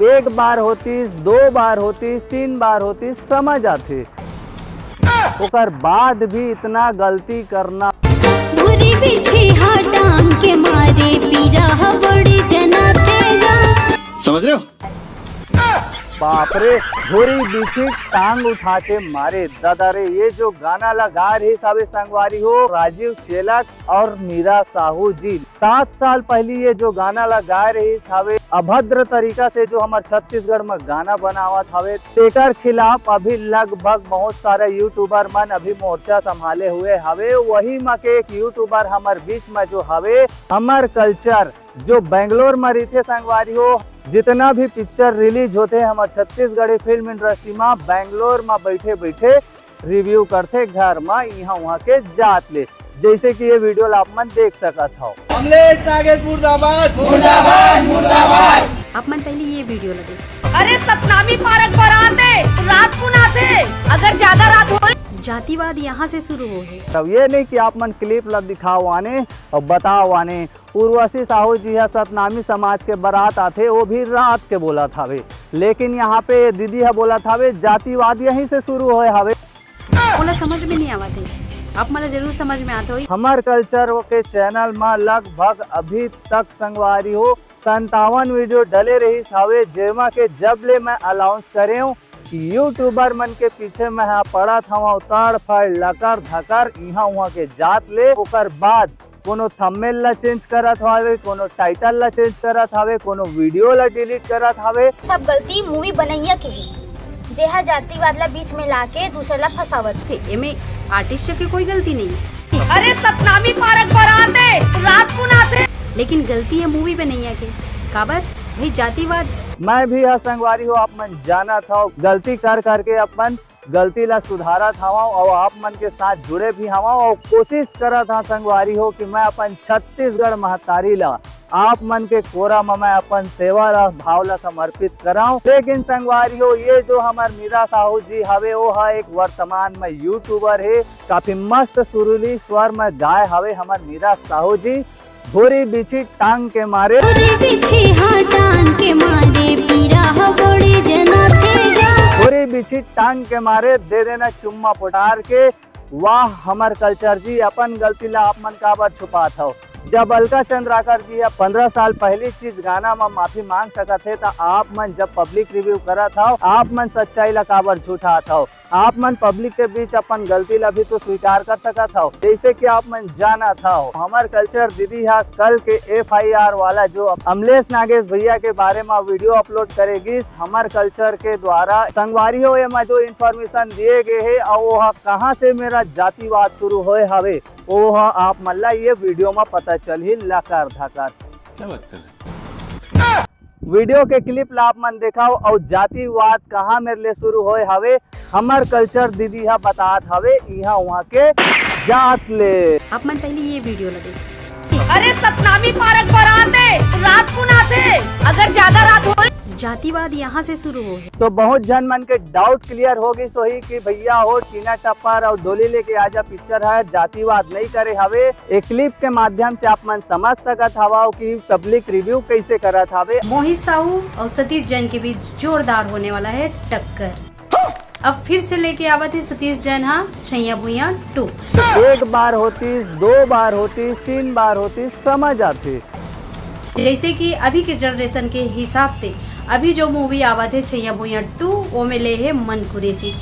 एक बार होतीस, दो बार होतीस, तीन बार होतीस, समझ आथे। ओकर बाद भी इतना गलती करना। धुरी बिछी हा टांग के मारे पीरा हा बड़ी जनातेगा। समझ रहे हो? बाप रे, धुरी बिछी टांग उठा के मारे। दादा रे, ये जो गाना लगा रही साबे संगवारी हो राजीव चेलक और मीरा साहू जी 7 साल पहले ये जो गाना लगा रही साबे अभद्र तरीका से जो हमारे छत्तीसगढ़ में गाना बनावत हवे, तेकर खिलाफ अभी लगभग बहुत सारे यूट्यूबर मन अभी मोर्चा संभाले हुए हवे। वही में के एक यूट्यूबर हमारे बीच में जो हवे, हमार कल्चर जो बेंगलोर में रहते संगवारी हो, जितना भी पिक्चर रिलीज होते हमारे छत्तीसगढ़ी फिल्म इंडस्ट्री में बेंगलोर में बैठे बैठे रिव्यू करते घर में यहाँ वहाँ के जात ले। जैसे कि ये वीडियो आप मन देख सकत हो। अमलेश नागेश मुर्दाबाद मुर्दाबाद मुर्दाबाद। आप मन पहले ये वीडियो लगे। अरे सतनामी पार्क पर आते रात को आते, अगर ज्यादा रात हो जातिवाद यहाँ से शुरू हो है। तब ये नहीं कि आप मन क्लिप ला दिखाओ आने और बताओ आने। उर्वशी साहू जी है सतनामी समाज के बारात आते, वो भी रात के बोला थावे, लेकिन यहाँ पे दीदी है बोला थावे जातिवाद यहीं से शुरू होए हवे। बोला समझ में नहीं आवाते, आप मला जरूर समझ में आता हो। हमार कल्चर के चैनल में लगभग अभी तक संगवारी हो 57 वीडियो डले रही सावे, जेमा के जब ले मैं अनाउंस करे हूँ यूट्यूबर मन के पीछे में यहाँ पड़ा था, उतार फाड़ लकर धकर यहाँ वहाँ के जात ले। ओकर बाद कोनो थंबनेल ला चेंज करत हवे, कोनो टाइटल ला चेंज करत हवे, कोनो वीडियो ला डिलीट करत हवे। सब गलती मूवी बनैया के ही, जेहा जातिवाद ला बीच में लाके दूसरे ला फसावत थे। एमे आर्टिस्ट की कोई गलती नहीं। अरे सतनामी पार्क पर आते रात को आते, लेकिन गलती है मूवी बनैया के। काबर भाई जातिवाद। मैं भी यह संगवारी हो आप मन जाना था, गलती कर करके अपन गलती ला सुधारा था और आप मन के साथ जुड़े भी हवा और कोशिश करा था संगवारी हो कि मैं अपन छत्तीसगढ़ महतारी ला आप मन के कोरा में मैं अपन सेवा ला भाव ला समर्पित कराऊं। लेकिन संगवारी हो ये जो हमार मीरा साहू जी हवे वो है एक वर्तमान में यूट्यूबर है, काफी मस्त सुरीली स्वर में गाय हवे हमार मीरा साहू जी। धुरी बिछी टांग के मारे, धुरी बिछी हा टांग के मारे पीरा हा बड़ी जनातेगा। धुरी बिछी टांग के मारे दे देना चुम्मा पुटार के। वाह हमार कल्चर जी, अपन गलती ला आप मन काबर छुपात हो। जब अलका चंद्राकर जी 15 साल पहली चीज गाना में माफी मांग सकत थे, तो आप मन जब पब्लिक रिव्यू करा था आप मन सच्चाई ला काबर झूठा था। आप मन पब्लिक के बीच अपन गलती ला भी तो स्वीकार कर सकत था, जैसे कि आप मन जाना था। हमार कल्चर दीदी है कल के FIR वाला जो अमलेश नागेश भैया के बारे में वीडियो अपलोड करेगी हमार कल्चर के द्वारा। संगवारी हो में जो इन्फॉर्मेशन दिए गए है और वो कहाँ से मेरा जातिवाद शुरू होए हवे वो आप मल्ला ये वीडियो में पता चल ही लकर धकर। क्या बात कर रहे हैं? वीडियो के क्लिप ला आप मन दिखाओ और जातिवाद कहाँ मेरे लिए शुरू होए हवे हमार कल्चर दीदी है बतात हवे यहाँ वहाँ के जात ले। आप मन पहले ये वीडियो लगे। अरे सतनामी पार्क पर आते रात को आते, अगर ज्यादा रात हो जातिवाद यहाँ से शुरू हो है। तो बहुत जन मन के डाउट क्लियर हो गई सोही कि भैया हो टीना टप्पर और डोली लेके आजा पिक्चर है जातिवाद नहीं करे हवे। एक क्लिप के माध्यम से आप मन समझ सकत हवा कि पब्लिक रिव्यू कैसे करत हवे। मोहित साहू और सतीश जैन के बीच जोरदार होने वाला है टक्कर। अब फिर से लेके आवत है सतीश जैन हाँ छैया भुइया 2। एक बार होतीस, दो बार होतीस, तीन बार होतीस, समझ आती। जैसे कि अभी के जनरेशन के हिसाब से अभी जो मूवी आवत है छैया भुइया 2 वो में ले है मन कुरेसी।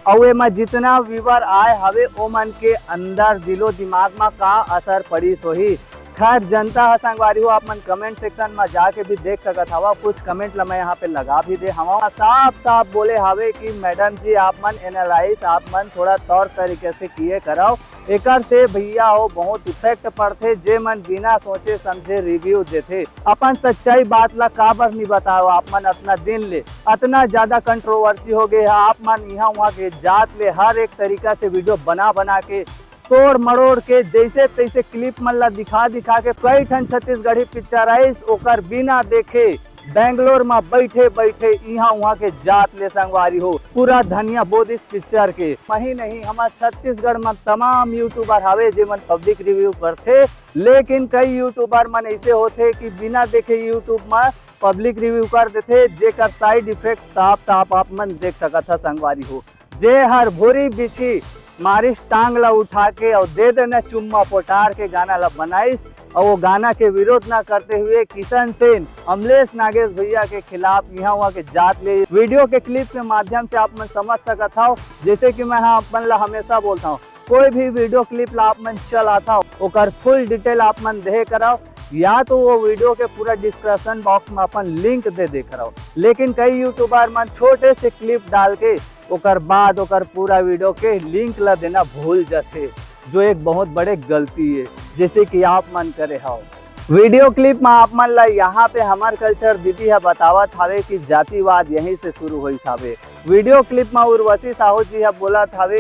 और में जितना व्यूवर आए हवे ओ मन के अंदर दिलो दिमाग में का असर पड़ी सोही। खैर जनता है संगवारी हो आप मन कमेंट सेक्शन में जाके भी देख सकत हवा। कुछ कमेंट ला मैं यहाँ पे लगा भी दे हवा। साफ साफ बोले हवे कि मैडम जी आप मन एनालाइज आप मन थोड़ा तौर तरीके से किए कराओ। एकर से भैया हो बहुत इफेक्ट पड़ते जे मन बिना सोचे समझे रिव्यू देते। अपन सच्चाई बात ला काबर नहीं बताओ आप मन अपना दिन ले। इतना ज्यादा कंट्रोवर्सी हो गए आप मन यहाँ वहाँ के जात ले हर एक तरीका से वीडियो बना बना के तोड़ मरोड़ के जैसे तैसे क्लिप मन ला दिखा दिखा के कई ठन छत्तीसगढ़ी पिक्चर आइस ओकर बिना देखे बेंगलोर में बैठे बैठे यहाँ वहाँ के जात ले संगवारी हो पूरा धनिया बोध इस पिक्चर के। वही नहीं हमारे छत्तीसगढ़ में तमाम यूट्यूबर हवे जे मन पब्लिक रिव्यू करते, लेकिन कई यूट्यूबर मन ऐसे होते कि बिना देखे यूट्यूब में पब्लिक रिव्यू कर देते जेकर साइड इफेक्ट साफ साफ आप मन देख सकत था संगवारी हो। जे हर भूरी बिछी मारिश टांग ला उठा के और दे देना चुम्मा पोटार के गाना ला बनाइस और वो गाना के विरोध ना करते हुए किशन सेन अमलेश नागेश भैया के खिलाफ यहाँ हुआ के जात ले वीडियो के क्लिप के माध्यम से आप मन समझ सकत हो। जैसे कि मैं अपन ला हमेशा बोलता हूँ, कोई भी वीडियो क्लिप ला आप मन चल आता ओकर फुल डिटेल आप मन दे कराओ, या तो वो वीडियो के पूरा डिस्क्रिप्शन बॉक्स में अपन लिंक दे कराओ। लेकिन कई यूट्यूबर मन छोटे से क्लिप डाल के ओकर बाद ओकर पूरा वीडियो के लिंक ला देना भूल जाते, जो एक बहुत बड़े गलती है जैसे कि आप मन करे हो। वीडियो क्लिप में आप मन ला यहाँ पे हमार कल्चर दीदी है बतावत हावे कि जातिवाद यहीं से शुरू हुई थावे। वीडियो क्लिप में उर्वशी साहू जी है बोला थावे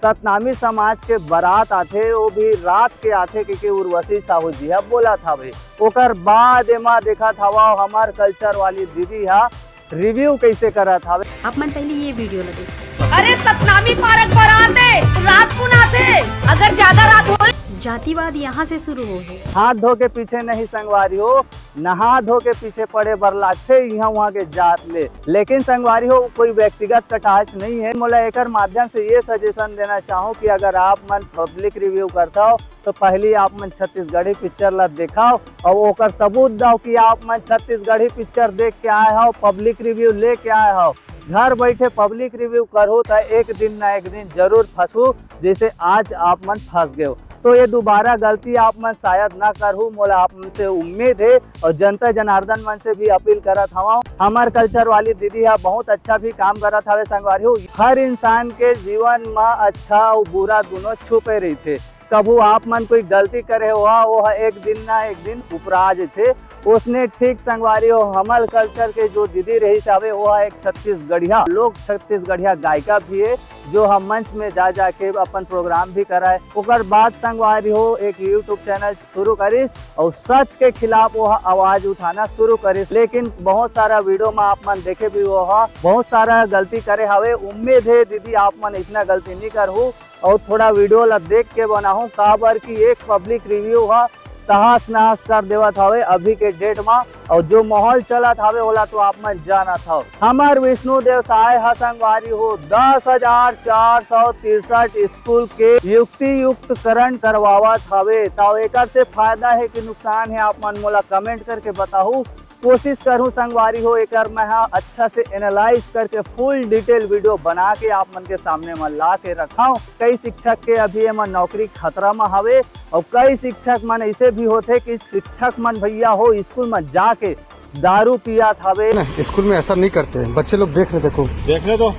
सतनामी समाज के बारात आथे वो भी रात के आथे क्योंकि उर्वशी साहू जी है बोला थावे। ओकर बाद एमा देखा था हमार कल्चर वाली दीदी है रिव्यू कैसे करा था। आप मन पहले ये वीडियो लगे। अरे सतनामी पार्क बराते रात को नाते, अगर ज्यादा रात हो जातिवाद यहाँ से शुरू हो है। हाथ धो के पीछे नहीं संगवारी हो, नहा धो के पीछे पड़े बरलाट थे यहाँ वहाँ के जात ले। लेकिन संगवारी हो कोई व्यक्तिगत कटाक्ष नहीं है। मोला एकर माध्यम से ये सजेशन देना चाहूँ कि अगर आप मन पब्लिक रिव्यू करता हो तो पहले आप मन छत्तीसगढ़ी पिक्चर ला दिखाओ और ओकर सबूत दो कि आप मन छत्तीसगढ़ी पिक्चर देख के आए हो, पब्लिक रिव्यू ले के आए हो। घर बैठे पब्लिक रिव्यू करो तो एक दिन ना एक दिन जरूर फंसू, जैसे आज आप मन फंस गए हो। तो ये दोबारा गलती आप मन शायद ना करूँ, मोला आप मन से उम्मीद है और जनता जनार्दन मन से भी अपील करत हवा। हमार कल्चर वाली दीदी है बहुत अच्छा भी काम करत हवे संगवारी हो। हर इंसान के जीवन में अच्छा और बुरा दोनों छुपे रही थे। कबू आप मन कोई गलती करे हुआ वो एक दिन ना एक दिन उपराज थे उसने ठीक संगवारी हो। हमार कल्चर के जो दीदी रही सावे वो एक छत्तीसगढ़िया लोग छत्तीसगढ़िया गायिका भी है जो हम मंच में जा जाके अपन प्रोग्राम भी कराए। ओकर बाद संगवारी हो एक यूट्यूब चैनल शुरू करिस और सच के खिलाफ वो आवाज उठाना शुरू करिस। लेकिन बहुत सारा वीडियो में आप मन देखे भी वो बहुत सारा गलती करे हवे। उम्मीद है दीदी आप मन इतना गलती नहीं करहु और थोड़ा वीडियो ला देख के बनाहू काबर की एक पब्लिक रिव्यू है तहस नहस कर देवत हवे अभी के डेट में। और जो माहौल चलत हवे ओला तो आप मन जाना था। हमार विष्णु देव सहाय संगवारी हो 10,463 स्कूल के युक्तियुक्तकरण करवावत हवे। तो एकर से फायदा है कि नुकसान है आप मन मोला कमेंट करके बताहू। कोशिश करूँ संगवारी हो एक मैं अच्छा से एनालाइज करके फुल डिटेल वीडियो बना के आप मन के सामने में ला के रखाऊं। कई शिक्षक के अभी एम नौकरी खतरा में हवे और कई शिक्षक मन ऐसे भी होते कि शिक्षक मन भैया हो स्कूल में जाके दारू पिया हवे। स्कूल में ऐसा नहीं करते, बच्चे लोग देख रहे, देखने दो।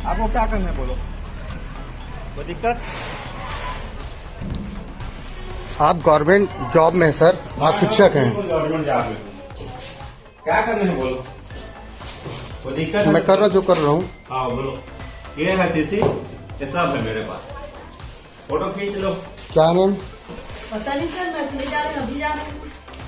आपको क्या करना है बोलो, कोई दिक्कत? आप गवर्नमेंट जॉब में है सर, आप शिक्षक हैं। गवर्नमेंट जॉब में क्या करना है बोलो, कोई दिक्कत? मैं कर रहा जो कर रहा हूँ। हाँ बोलो। ये है सीसी, ये सब है मेरे पास, फोटो खींच लो। क्या नाम? पता नहीं सर, मैं ले जा रही हूँ, अभी जा रही हूँ।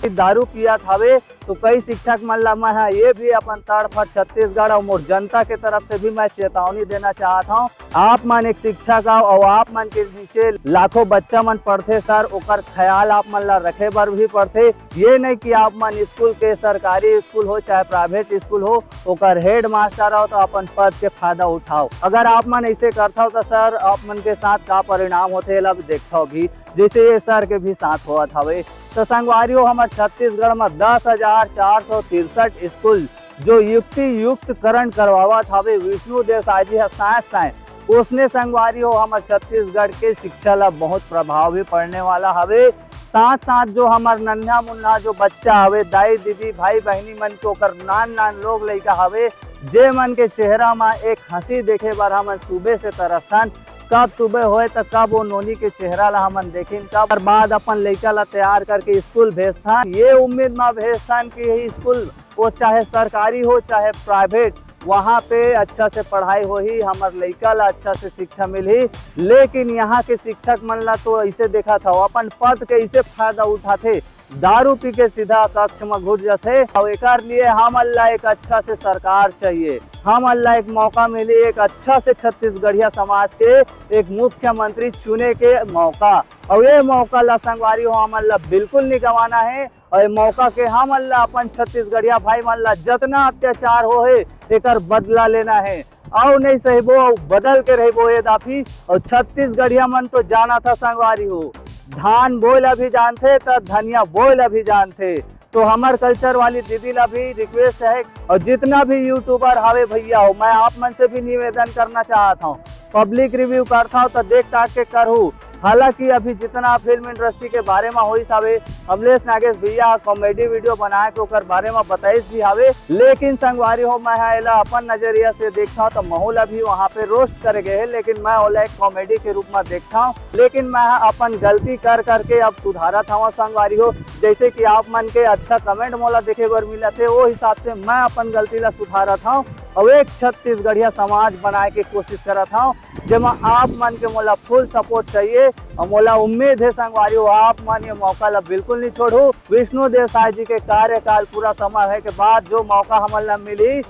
दारू पिया हवे तो कई शिक्षक मन ला मैं ये भी अपन तड़फट छत्तीसगढ़ और मोर जनता के तरफ से भी मैं चेतावनी देना चाहता हूँ। आप मन एक शिक्षक आओ और आप मन के नीचे लाखों बच्चा मन पढ़ते सर, ओकर ख्याल आप मन ला रखे बर भी पढ़ते। ये नहीं कि आप मन स्कूल के सरकारी स्कूल हो चाहे प्राइवेट स्कूल हो ओकर हेड मास्टर हो तो अपन पद के फायदा उठाओ। अगर आप मन ऐसे करता हो तो सर आप मन के साथ का परिणाम होते देखता भी जैसे ये सर के भी साथ हुआ था। तो संगवारी हो हमारे छत्तीसगढ़ में 10,463 स्कूल जो युक्तियुक्तकरण करवावा था विष्णु देव साजी साय उसने संगवारी हो हमारे छत्तीसगढ़ के शिक्षा ला बहुत प्रभाव भी पड़ने वाला हवे। साथ साथ जो हमार नन्हा मुन्ना जो बच्चा हवे दाई दीदी भाई बहनी मन के ओकर नान नान लोग लइका हवे जे मन के चेहरा में एक हंसी देखे बार हम सुबह से तरसन। कब सुबह होए तो कब वो नोनी के चेहरा ला हमन देखिन, कब बाद अपन लइका ला तैयार करके स्कूल भेजता। ये उम्मीद में भेजता कि स्कूल वो चाहे सरकारी हो चाहे प्राइवेट वहाँ पे अच्छा से पढ़ाई हो ही हमार लइका ला अच्छा से शिक्षा मिली। लेकिन यहाँ के शिक्षक मन ला तो ऐसे देखा था अपन पद के ऐसे फायदा उठाते, दारू पी के सीधा कक्ष में घुस जाते। और एक लिए हम अल्लाह एक अच्छा से सरकार चाहिए, हम अल्लाह एक मौका मिले एक अच्छा से छत्तीसगढ़िया समाज के एक मुख्यमंत्री चुने के मौका। और ये मौका ला संगवारी हो हम अल्लाह बिल्कुल नहीं गंवाना है। और ये मौका के हम अल्लाह अपन छत्तीसगढ़िया भाई मन ला जितना अत्याचार हो है एकर बदला लेना है और नहीं सही वो बदल के रही वो ये दाफी। और छत्तीसगढ़िया मन तो जाना था संगवारी हो, धान बोल भी जानते तो धनिया बोल भी जानते। तो हमार कल्चर वाली दीदी ला भी रिक्वेस्ट है और जितना भी यूट्यूबर हवे भैया हो, मैं आप मन से भी निवेदन करना चाहता हूँ, पब्लिक रिव्यू करता हूँ तो देख ताक के करूँ। हालांकि अभी जितना फिल्म इंडस्ट्री के बारे में होइस हवे, अमलेश नागेश भैया कॉमेडी वीडियो बना के ओकर बारे में बताइस भी हवे, लेकिन संगवारी हो मैं एला अपन नजरिया से देखता हूँ तो माहौल अभी वहाँ पे रोस्ट करे गए है, लेकिन मैं ओला एक कॉमेडी के रूप में देखता हूँ। लेकिन मैं अपन गलती कर करके अब सुधारत हूँ संगवारी हो, जैसे कि आप मन के अच्छा कमेंट मोला देखे बर मिला थे वो हिसाब से मैं अपन गलती ला सुधारत हूँ और एक छत्तीसगढ़िया समाज बनाए के कोशिश करत हूँ, जेमा आप मन के मोला फुल सपोर्ट चाहिए और मोला उम्मीद है संगवारी हो आप मन ये मौका ला बिल्कुल नहीं छोड़ू। विष्णु देसाई जी के कार्यकाल पूरा समय है के बाद जो मौका हमन ला मिली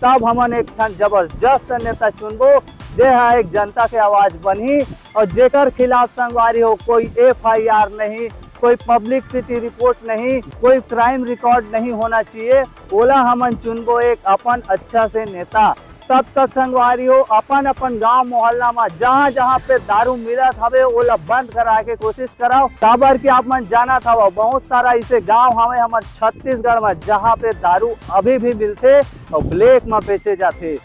तब हमन एक जबरदस्त नेता चुनबो जे है एक जनता के आवाज बनी और जेकर खिलाफ संगवारी हो कोई FIR नहीं, कोई पब्लिसिटी रिपोर्ट नहीं, कोई क्राइम रिकॉर्ड नहीं होना चाहिए। ओला हमन चुनबो एक अपन अच्छा से नेता। तब तक संगवारी हो अपन अपन गांव मोहल्ला में जहाँ जहाँ पे दारू मिलत हवे ओला बंद करा के कोशिश कराओ। काबर की आप मन जाना था बहुत सारा ऐसे गांव हवे हमारे छत्तीसगढ़ में जहाँ पे दारू अभी भी मिलते और ब्लैक में बेचे जाते।